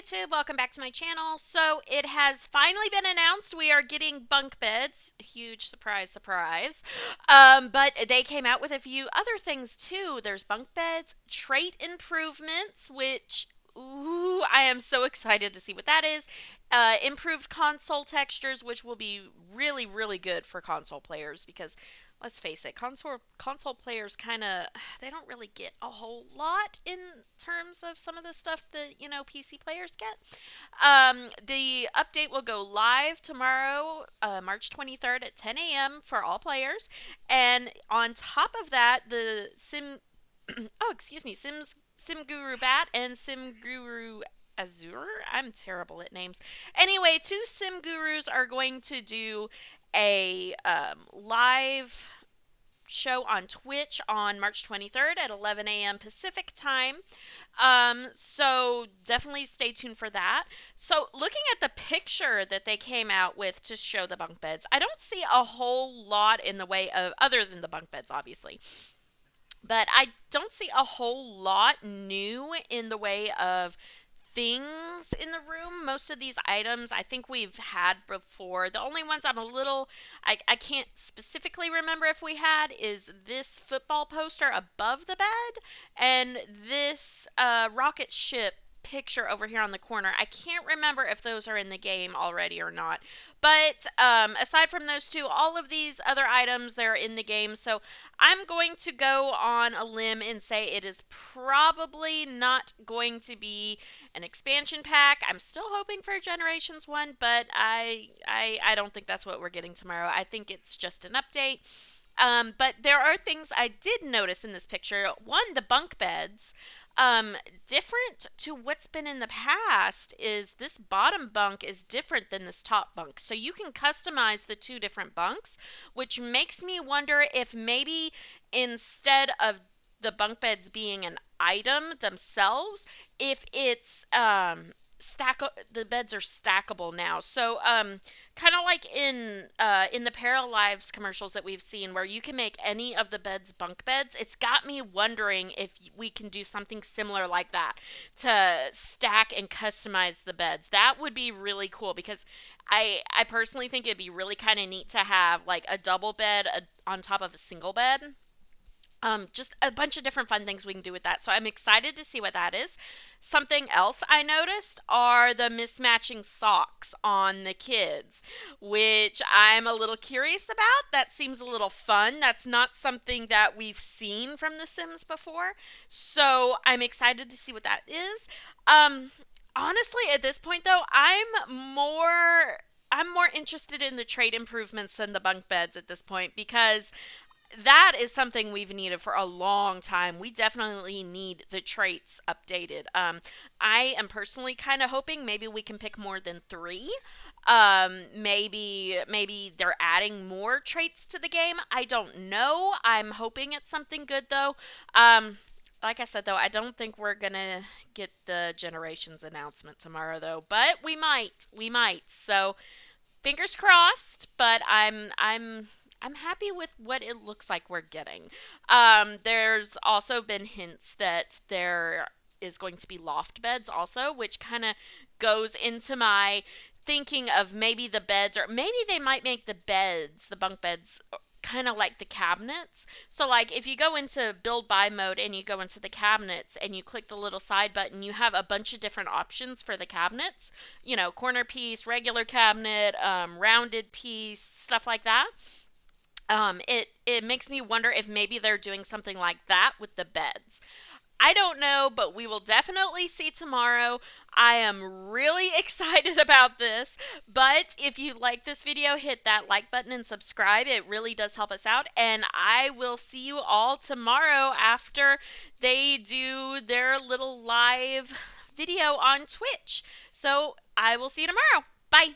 YouTube, welcome back to my channel. So it has finally been announced we are getting bunk beds. Huge surprise, surprise. But they came out with a few other things too. There's bunk beds, trait improvements, which, ooh, I am so excited to see what that is. Improved console textures, which will be really, really good for console players because let's face it, console players kind of they don't really get a whole lot in terms of some of the stuff that PC players get. The update will go live tomorrow, March 23rd at 10 a.m. for all players, and on top of that, the Sim Guru Bat and Sim Guru Azure. I'm terrible at names. Anyway, two Sim Gurus are going to do a live show on Twitch on March 23rd at 11 a.m. Pacific time. So definitely stay tuned for that. So looking at the picture that they came out with to show the bunk beds, I don't see a whole lot in the way of, other than the bunk beds, obviously. But I don't see a whole lot new in the way of things in the room. Most of these items I think we've had before. The only ones I can't specifically remember if we had is this football poster above the bed and this rocket ship picture over here on the corner. I can't remember if those are in the game already or not. But aside from those two, all of these other items, they're in the game. So I'm going to go on a limb and say it is probably not going to be an expansion pack. I'm still hoping for a Generations one, but I don't think that's what we're getting tomorrow. I think it's just an update. But there are things I did notice in this picture. One, the bunk beds. Different to what's been in the past is this bottom bunk is different than this top bunk. So you can customize the two different bunks, which makes me wonder if maybe instead of the bunk beds being an item themselves, if it's the beds are stackable now. So kind of like in the Paralives commercials that we've seen where you can make any of the beds bunk beds. It's got me wondering if we can do something similar like that to stack and customize the beds. That would be really cool because I personally think it'd be really kind of neat to have like a double bed on top of a single bed. Just a bunch of different fun things we can do with that. So I'm excited to see what that is. Something else I noticed are the mismatching socks on the kids, which I'm a little curious about. That seems a little fun. That's not something that we've seen from The Sims before. So I'm excited to see what that is. Honestly, at this point though, I'm more interested in the trade improvements than the bunk beds at this point because that is something we've needed for a long time. We definitely need the traits updated. I am personally kind of hoping maybe we can pick more than three. Maybe they're adding more traits to the game. I don't know. I'm hoping it's something good though. Like I said though, I don't think we're gonna get the Generations announcement tomorrow though, but we might. We might. So fingers crossed. But I'm happy with what it looks like we're getting. There's also been hints that there is going to be loft beds also, which kind of goes into my thinking of maybe the beds, or maybe they might make the bunk beds, kind of like the cabinets. So like if you go into build buy mode and you go into the cabinets and you click the little side button, you have a bunch of different options for the cabinets. Corner piece, regular cabinet, rounded piece, stuff like that. It makes me wonder if maybe they're doing something like that with the beds. I don't know, but we will definitely see tomorrow. I am really excited about this. But if you like this video, hit that like button and subscribe. It really does help us out. And I will see you all tomorrow after they do their little live video on Twitch. So I will see you tomorrow. Bye.